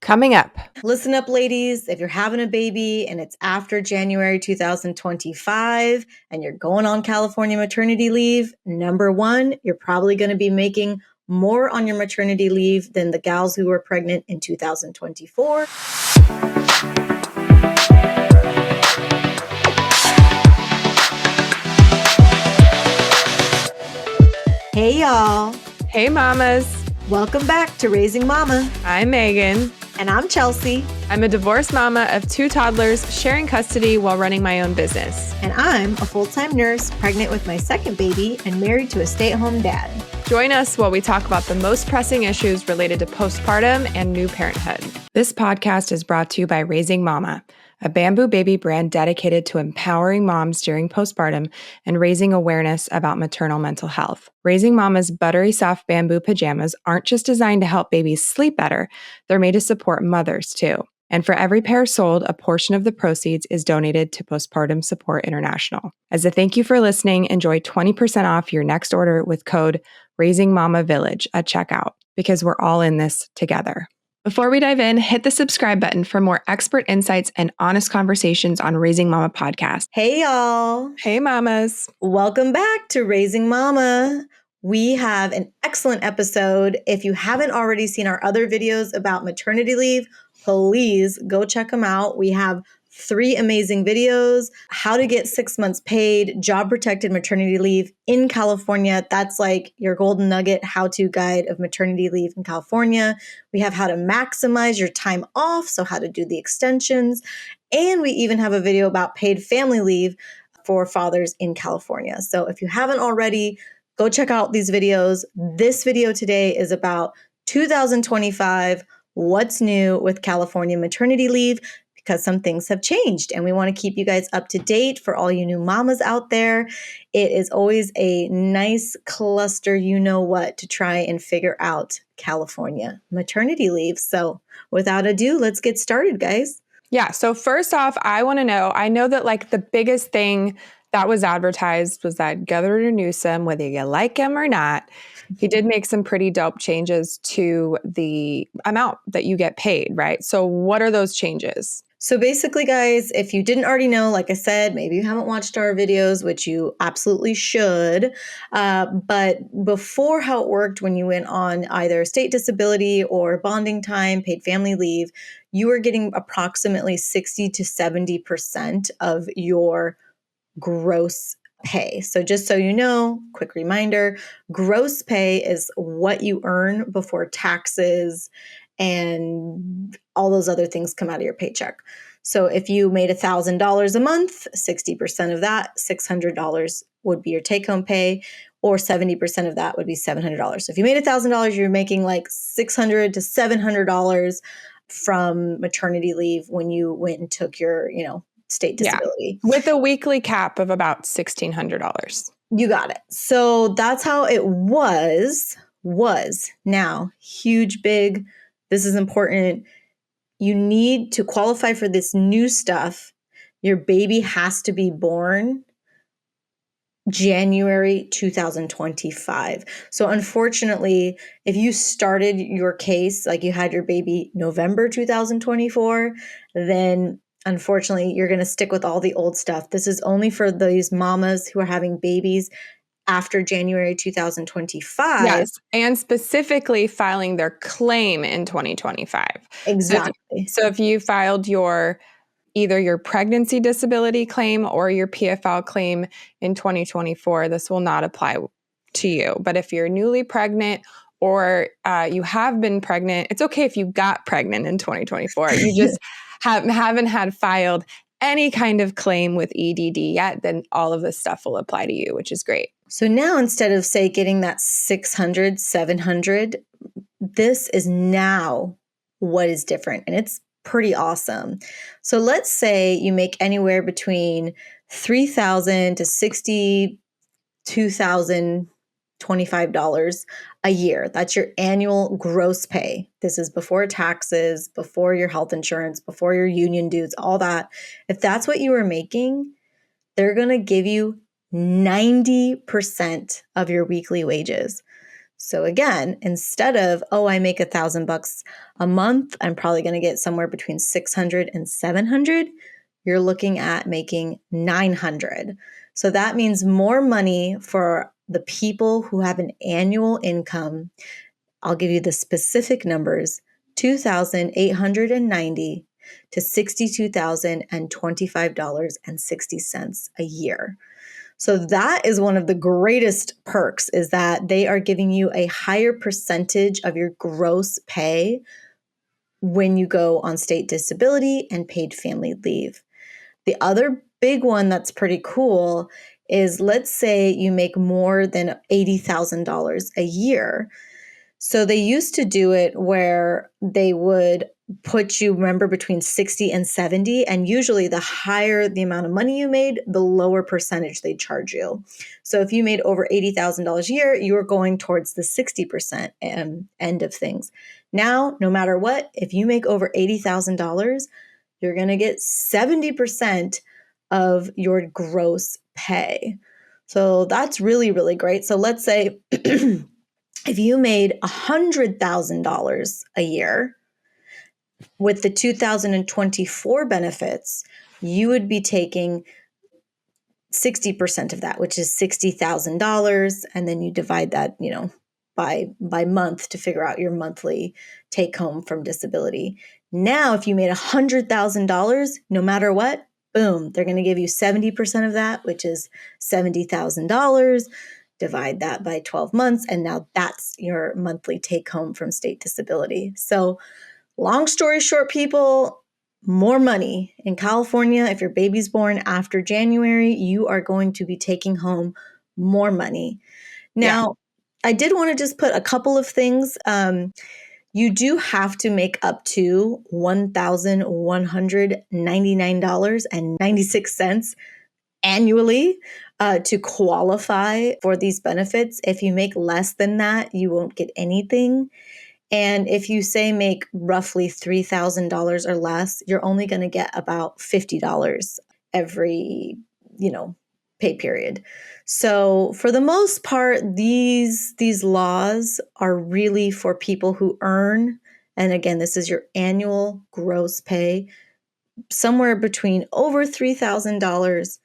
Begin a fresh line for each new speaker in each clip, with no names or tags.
Coming up.
Listen up, ladies. If you're having a baby and it's after January 2025 and you're going on California maternity leave, number one, you're probably going to be making more on your maternity leave than the gals who were pregnant in 2024. Hey, y'all.
Hey, mamas.
Welcome back to Raising Mama.
I'm Megan.
And I'm Chelsea.
I'm a divorced mama of 2 toddlers, sharing custody while running my own business.
And I'm a full-time nurse, pregnant with my second baby, and married to a stay-at-home dad.
Join us while we talk about the most pressing issues related to postpartum and new parenthood. This podcast is brought to you by Raising Mama, a bamboo baby brand dedicated to empowering moms during postpartum and raising awareness about maternal mental health. Raising Mama's buttery soft bamboo pajamas aren't just designed to help babies sleep better, they're made to support mothers too. And for every pair sold, a portion of the proceeds is donated to Postpartum Support International. As a thank you for listening, enjoy 20% off your next order with code RaisingMamaVillage at checkout, because we're all in this together. Before we dive in, hit the subscribe button for more expert insights and honest conversations on Raising Mama podcast.
Hey, y'all.
Hey, mamas.
Welcome back to Raising Mama. We have an excellent episode. If you haven't already seen our other videos about maternity leave, please go check them out. We have 3 amazing videos: how to get 6 months paid, job protected maternity leave in California. That's like your golden nugget how-to guide of maternity leave in California. We have how to maximize your time off, so how to do the extensions. And we even have a video about paid family leave for fathers in California. So if you haven't already, go check out these videos. This video today is about 2025, what's new with California maternity leave, because some things have changed and we want to keep you guys up to date. For all you new mamas out there, it is always a nice cluster, you know what, to try and figure out California maternity leave. So without ado, let's get started, guys.
Yeah. So first off, I know that like the biggest thing that was advertised was that Governor Newsom, whether you like him or not, he did make some pretty dope changes to the amount that you get paid, right? So what are those changes?
So basically, guys, if you didn't already know, like I said, maybe you haven't watched our videos, which you absolutely should. But before, how it worked when you went on either state disability or bonding time, paid family leave, you were getting approximately 60 to 70% of your gross pay. So just so you know, quick reminder, gross pay is what you earn before taxes and all those other things come out of your paycheck. So if you made $1,000 a month, 60% of that, $600 would be your take-home pay, or 70% of that would be $700. So if you made $1,000, you're making like $600 to $700 from maternity leave when you went and took your, state disability.
Yeah, with a weekly cap of about $1,600.
You got it. So that's how it was. Now, huge, big, this is important. You need to qualify for this new stuff. Your baby has to be born January 2025. So unfortunately, if you started your case, like you had your baby November 2024, then unfortunately, you're going to stick with all the old stuff. This is only for these mamas who are having babies after January 2025.
Yes, and specifically filing their claim in 2025.
Exactly.
So if you filed either your pregnancy disability claim or your PFL claim in 2024, this will not apply to you. But if you're newly pregnant or you have been pregnant, it's okay if you got pregnant in 2024. You just haven't had filed any kind of claim with EDD yet, then all of this stuff will apply to you, which is great.
So now instead of, say, getting that $600, $700, this is now what is different. And it's pretty awesome. So let's say you make anywhere between $3,000 to $62,025 a year. That's your annual gross pay. This is before taxes, before your health insurance, before your union dues, all that. If that's what you were making, they're going to give you 90% of your weekly wages. So again, instead of, oh, I make $1,000 a month, I'm probably going to get somewhere between 600 and 700. You're looking at making 900. So that means more money for the people who have an annual income. I'll give you the specific numbers, 2,890 to $62,025.60 a year. So that is one of the greatest perks, is that they are giving you a higher percentage of your gross pay when you go on state disability and paid family leave. The other big one that's pretty cool is, let's say you make more than $80,000 a year. So they used to do it where they would put you, remember, between 60 and 70. And usually the higher the amount of money you made, the lower percentage they charge you. So if you made over $80,000 a year, you were going towards the 60% end of things. Now, no matter what, if you make over $80,000, you're going to get 70% of your gross pay. So that's really, really great. So let's say if you made $100,000 a year with the 2024 benefits, you would be taking 60% of that, which is $60,000. And then you divide that, by month to figure out your monthly take home from disability. Now, if you made $100,000, no matter what, boom, they're going to give you 70% of that, which is $70,000. Divide that by 12 months, and now that's your monthly take home from state disability. So, long story short, people, more money. In California, if your baby's born after January, you are going to be taking home more money. Now, I did want to just put a couple of things. You do have to make up to $1,199.96 annually to qualify for these benefits. If you make less than that, you won't get anything. And if you say make roughly $3,000 or less, you're only going to get about $50 every, pay period. So for the most part, these laws are really for people who earn, and again, this is your annual gross pay, somewhere between over $3,000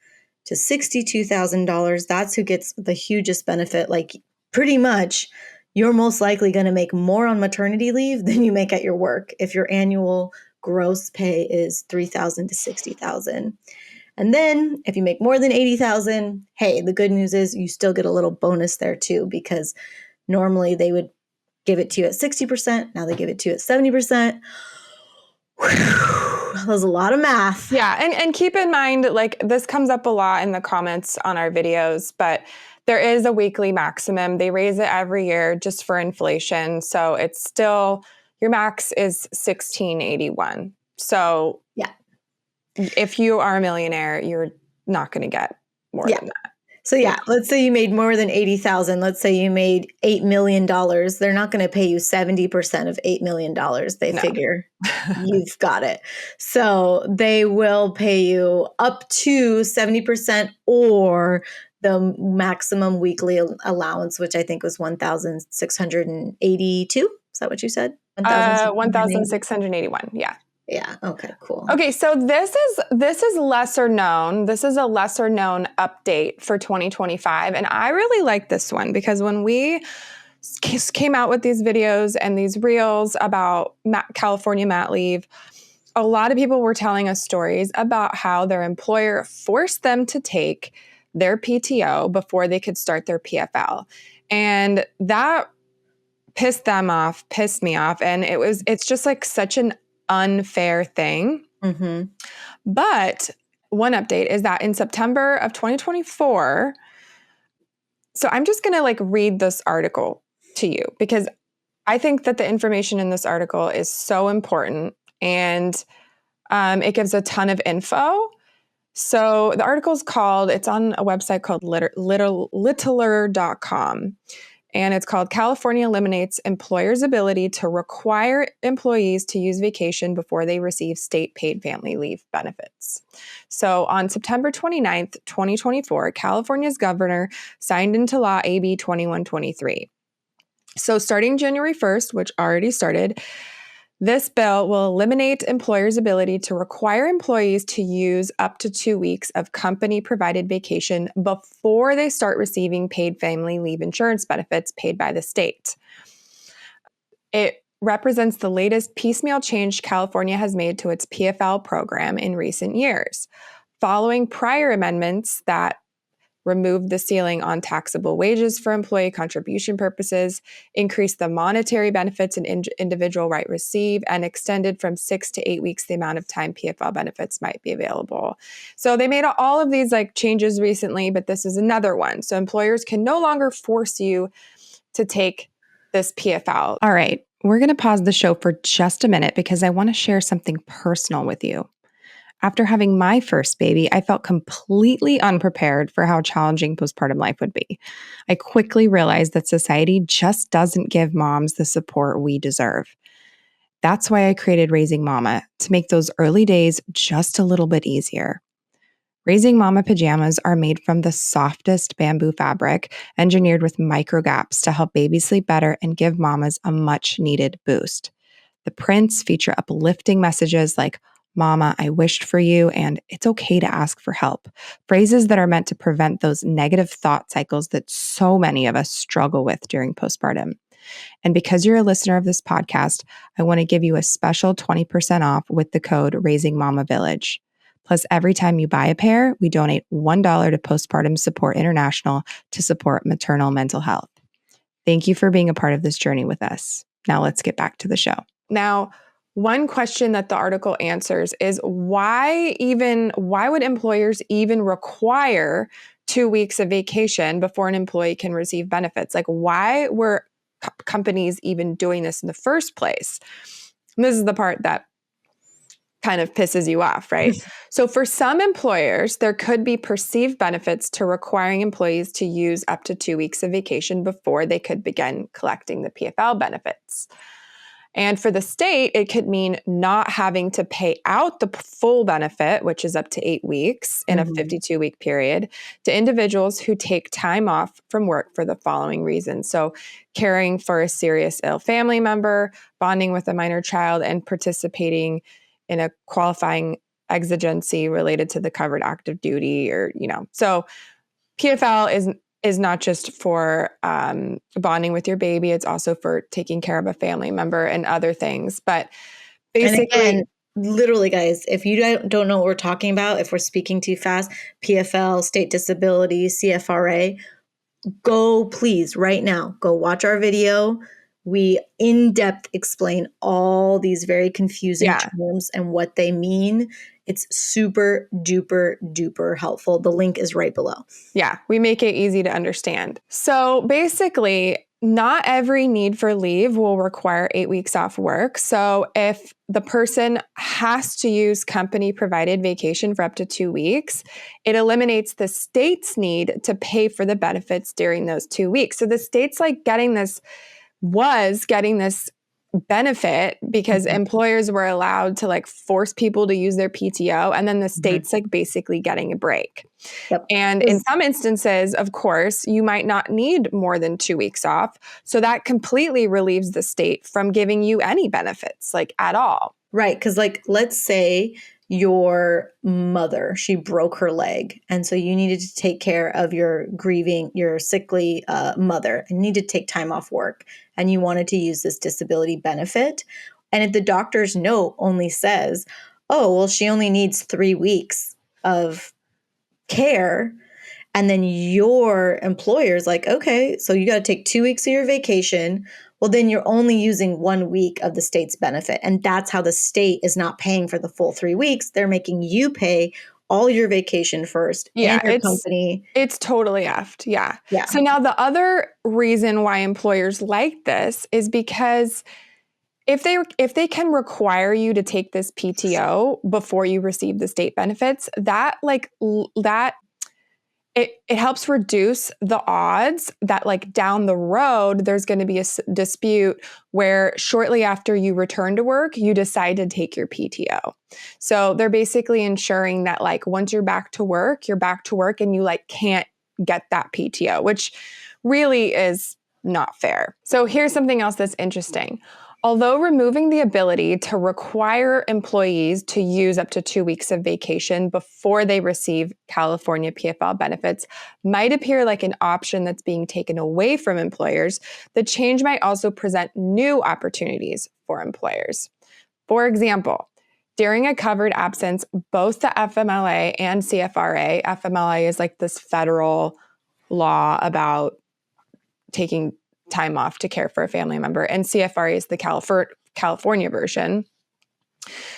to $62,000. That's who gets the hugest benefit. Like, pretty much, you're most likely going to make more on maternity leave than you make at your work if your annual gross pay is $3,000 to $60,000. And then if you make more than $80,000, hey, the good news is you still get a little bonus there too, because normally they would give it to you at 60%. Now they give it to you at 70%. That was a lot of math.
Yeah. And keep in mind, like, this comes up a lot in the comments on our videos, but there is a weekly maximum. They raise it every year just for inflation. So it's still, your max is $1,681. So
yeah,
if you are a millionaire, you're not going to get more than that.
So let's say you made more than 80,000. Let's say you made $8 million. They're not going to pay you 70% of $8 million. They figure you've got it. So they will pay you up to 70% or the maximum weekly allowance, which I think was 1,682. Is that what you said?
1,681. Yeah.
Yeah. Okay, cool.
Okay. So this is lesser known. This is a lesser known update for 2025. And I really like this one because when we came out with these videos and these reels about California mat leave, a lot of people were telling us stories about how their employer forced them to take their PTO before they could start their PFL. And that pissed me off. And it's just like such an unfair thing.
Mm-hmm.
But one update is that in September of 2024, so I'm just going to like read this article to you because I think that the information in this article is so important and it gives a ton of info. So the article is it's on a website called littler.com. And it's called California Eliminates Employers' Ability to Require Employees to Use Vacation Before They Receive State Paid Family Leave Benefits. So on September 29th, 2024, California's governor signed into law AB 2123. So starting January 1st, which already started, this bill will eliminate employers' ability to require employees to use up to 2 weeks of company-provided vacation before they start receiving paid family leave insurance benefits paid by the state. It represents the latest piecemeal change California has made to its PFL program in recent years, following prior amendments that removed the ceiling on taxable wages for employee contribution purposes, increased the monetary benefits an individual might receive, and extended from 6 to 8 weeks the amount of time PFL benefits might be available. So they made all of these changes recently, but this is another one. So employers can no longer force you to take this PFL. All right, we're going to pause the show for just a minute because I want to share something personal with you. After having my first baby, I felt completely unprepared for how challenging postpartum life would be. I quickly realized that society just doesn't give moms the support we deserve. That's why I created Raising Mama, to make those early days just a little bit easier. Raising Mama pajamas are made from the softest bamboo fabric, engineered with micro gaps to help babies sleep better and give mamas a much needed boost. The prints feature uplifting messages like, "Mama, I wished for you," and "It's okay to ask for help." Phrases that are meant to prevent those negative thought cycles that so many of us struggle with during postpartum. And because you're a listener of this podcast, I want to give you a special 20% off with the code Raising Mama Village. Plus, every time you buy a pair, we donate $1 to Postpartum Support International to support maternal mental health. Thank you for being a part of this journey with us. Now let's get back to the show. Now, one question that the article answers is why would employers even require 2 weeks of vacation before an employee can receive benefits? Why were companies even doing this in the first place? And this is the part that kind of pisses you off, right? So for some employers, there could be perceived benefits to requiring employees to use up to 2 weeks of vacation before they could begin collecting the PFL benefits. And for the state, it could mean not having to pay out the full benefit, which is up to 8 weeks in a 52-week period, to individuals who take time off from work for the following reasons. So caring for a serious ill family member, bonding with a minor child, and participating in a qualifying exigency related to the covered active duty So PFL is not just for bonding with your baby. It's also for taking care of a family member and other things. But basically,
and again, literally, guys, if you don't know what we're talking about, if we're speaking too fast, PFL, state disability, CFRA, go please right now, go watch our video. We in depth explain all these very confusing terms and what they mean. It's super duper duper helpful. The link is right below.
Yeah, we make it easy to understand. So basically, not every need for leave will require 8 weeks off work. So if the person has to use company provided vacation for up to 2 weeks, it eliminates the state's need to pay for the benefits during those 2 weeks. So the state's getting this benefit because employers were allowed to force people to use their PTO, and then the state's basically getting a break.
Yep.
And in some instances, of course, you might not need more than 2 weeks off. So that completely relieves the state from giving you any benefits at all.
Right. Because let's say your mother, she broke her leg. And so you needed to take care of your sickly mother and need to take time off work. And you wanted to use this disability benefit. And if the doctor's note only says, oh, well, she only needs 3 weeks of care. And then your employer's okay, so you got to take 2 weeks of your vacation. Well, then you're only using 1 week of the state's benefit. And that's how the state is not paying for the full 3 weeks. They're making you pay all your vacation first and your company.
It's totally effed. Yeah. So now the other reason why employers like this is because if they can require you to take this PTO before you receive the state benefits, it helps reduce the odds that down the road, there's going to be a dispute where shortly after you return to work, you decide to take your PTO. So they're basically ensuring that once you're back to work and you can't get that PTO, which really is not fair. So here's something else that's interesting. Although removing the ability to require employees to use up to 2 weeks of vacation before they receive California PFL benefits might appear like an option that's being taken away from employers, the change might also present new opportunities for employers. For example, during a covered absence, both the FMLA and CFRA, FMLA is like this federal law about taking time off to care for a family member, and CFRA is the California version.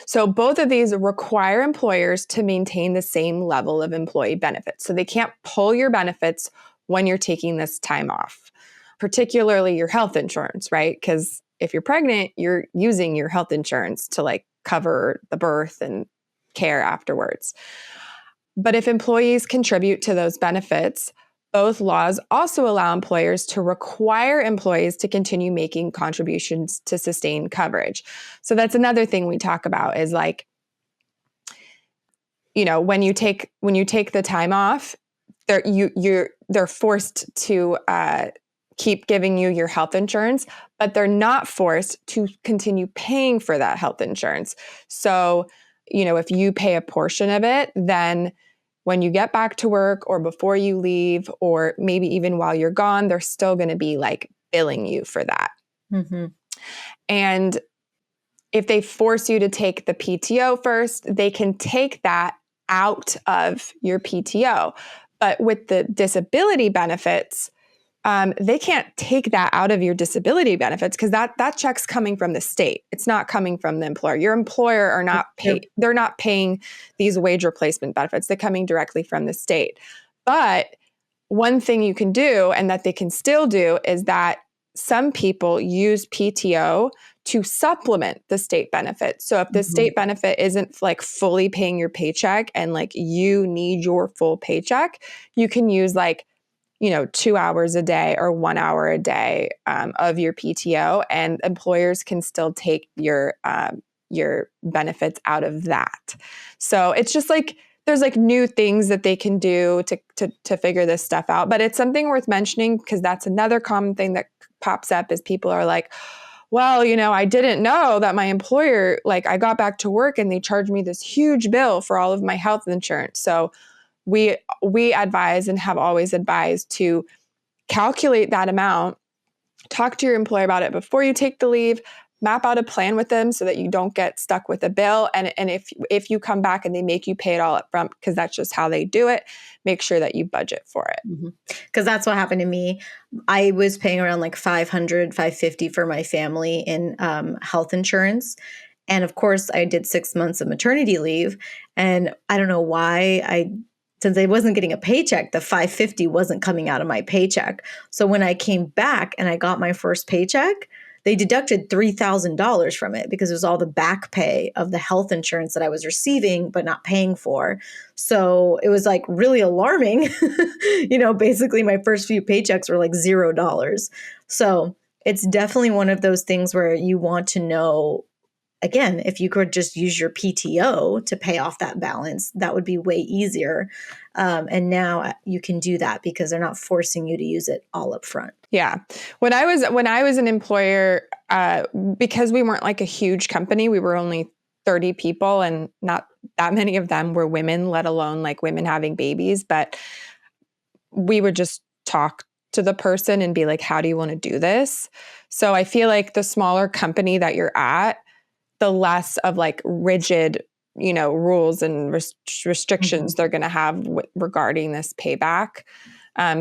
So both of these require employers to maintain the same level of employee benefits. So they can't pull your benefits when you're taking this time off, particularly your health insurance, right? Because if you're pregnant, you're using your health insurance to like cover the birth and care afterwards. But if employees contribute to those benefits, both laws also allow employers to require employees to continue making contributions to sustain coverage. So that's another thing we talk about is like, you know, when you take the time off, they're forced to keep giving you your health insurance, but they're not forced to continue paying for that health insurance. So, you know, if you pay a portion of it, then when you get back to work or before you leave, or maybe even while you're gone, they're still going to be like billing you for that.
Mm-hmm.
And if they force you to take the PTO first, they can take that out of your PTO. But with the disability benefits, they can't take that out of your disability benefits because that check's coming from the state. It's not coming from the employer. Your employer are not they're not paying these wage replacement benefits. They're coming directly from the state. But one thing you can do, and that they can still do, is that some people use PTO to supplement the state benefit. So if the state benefit isn't like fully paying your paycheck and like you need your full paycheck, you can use like, you know, 2 hours a day or 1 hour a day of your PTO, and employers can still take your benefits out of that. So it's just like there's like new things that they can do to figure this stuff out. But it's something worth mentioning because that's another common thing that pops up is people are like, well, you know, I didn't know that my employer, like I got back to work and they charged me this huge bill for all of my health insurance. So we advise and have always advised to calculate that amount, talk to your employer about it before you take the leave, map out a plan with them so that you don't get stuck with a bill. And if you come back and they make you pay it all up front, because that's just how they do it, make sure that you budget for it.
Because that's what happened to me. I was paying around like $500, $550 for my family in health insurance. And of course, I did 6 months of maternity leave. And I don't know why since I wasn't getting a paycheck, the $550 wasn't coming out of my paycheck. So when I came back and I got my first paycheck, they deducted $3,000 from it because it was all the back pay of the health insurance that I was receiving but not paying for. So it was like really alarming. You know, basically my first few paychecks were like $0. So it's definitely one of those things where you want to know, again, if you could just use your PTO to pay off that balance, that would be way easier. And now you can do that because they're not forcing you to use it all up front.
Yeah. When I was an employer, because we weren't like a huge company, we were only 30 people and not that many of them were women, let alone like women having babies. But we would just talk to the person and be like, how do you want to do this? So I feel like the smaller company that you're at, the less of like rigid, you know, rules and restrictions they're going to have regarding this payback.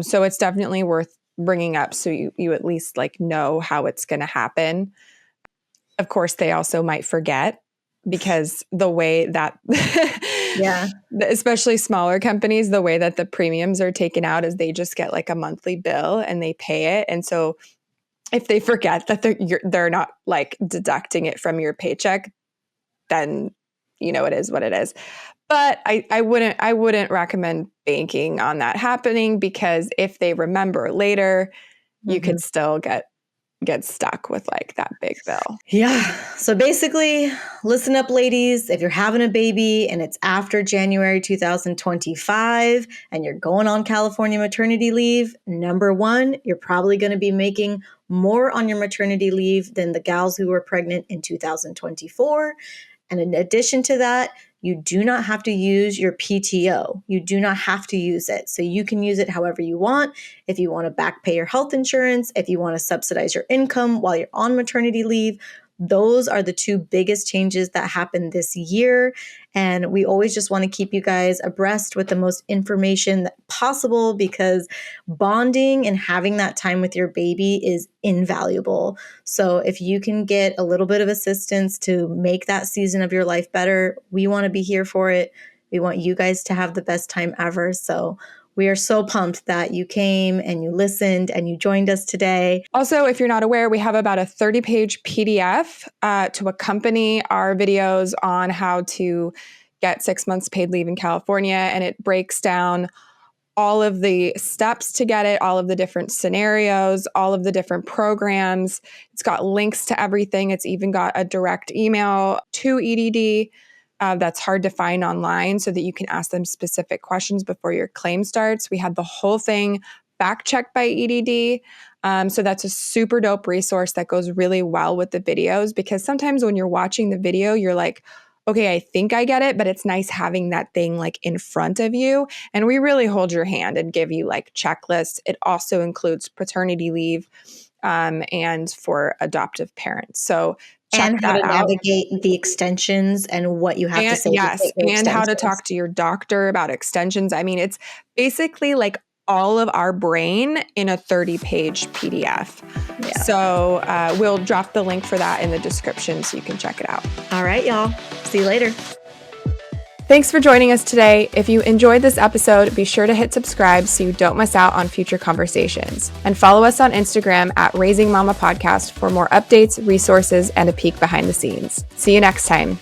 So it's definitely worth bringing up so you at least like know how it's going to happen. Of course, they also might forget because the way that,
Yeah,
especially smaller companies, the way that the premiums are taken out is they just get like a monthly bill and they pay it. And so if they forget that they're not like deducting it from your paycheck, then you know it is what it is. But I wouldn't recommend banking on that happening because if they remember later, you could still get get stuck with like that big bill.
Yeah. So basically, listen up, ladies. If you're having a baby and it's after January 2025 and you're going on California maternity leave, number one, you're probably going to be making more on your maternity leave than the gals who were pregnant in 2024. And in addition to that, you do not have to use your PTO. You do not have to use it. So you can use it however you want. If you want to back pay your health insurance, if you want to subsidize your income while you're on maternity leave, those are the two biggest changes that happened this year. And we always just want to keep you guys abreast with the most information possible because bonding and having that time with your baby is invaluable. So if you can get a little bit of assistance to make that season of your life better, we want to be here for it. We want you guys to have the best time ever. So we are so pumped that you came and you listened and you joined us today.
Also, if you're not aware, we have about a 30-page PDF to accompany our videos on how to get 6 months paid leave in California. And it breaks down all of the steps to get it, all of the different scenarios, all of the different programs. It's got links to everything. It's even got a direct email to EDD. That's hard to find online so that you can ask them specific questions before your claim starts. We had the whole thing fact-checked by EDD. So that's a super dope resource that goes really well with the videos because sometimes when you're watching the video, you're like, okay, I think I get it, but it's nice having that thing like in front of you. And we really hold your hand and give you like checklists. It also includes paternity leave and for adoptive parents. So check
and how
that
to
out.
navigate the extensions and what you have to say.
Yes, and how to talk to your doctor about extensions. I mean, it's basically like all of our brain in a 30-page PDF. Yeah. So we'll drop the link for that in the description so you can check it out.
All right, y'all. See you later.
Thanks for joining us today. If you enjoyed this episode, be sure to hit subscribe so you don't miss out on future conversations. And follow us on Instagram at Raising Mama Podcast for more updates, resources, and a peek behind the scenes. See you next time.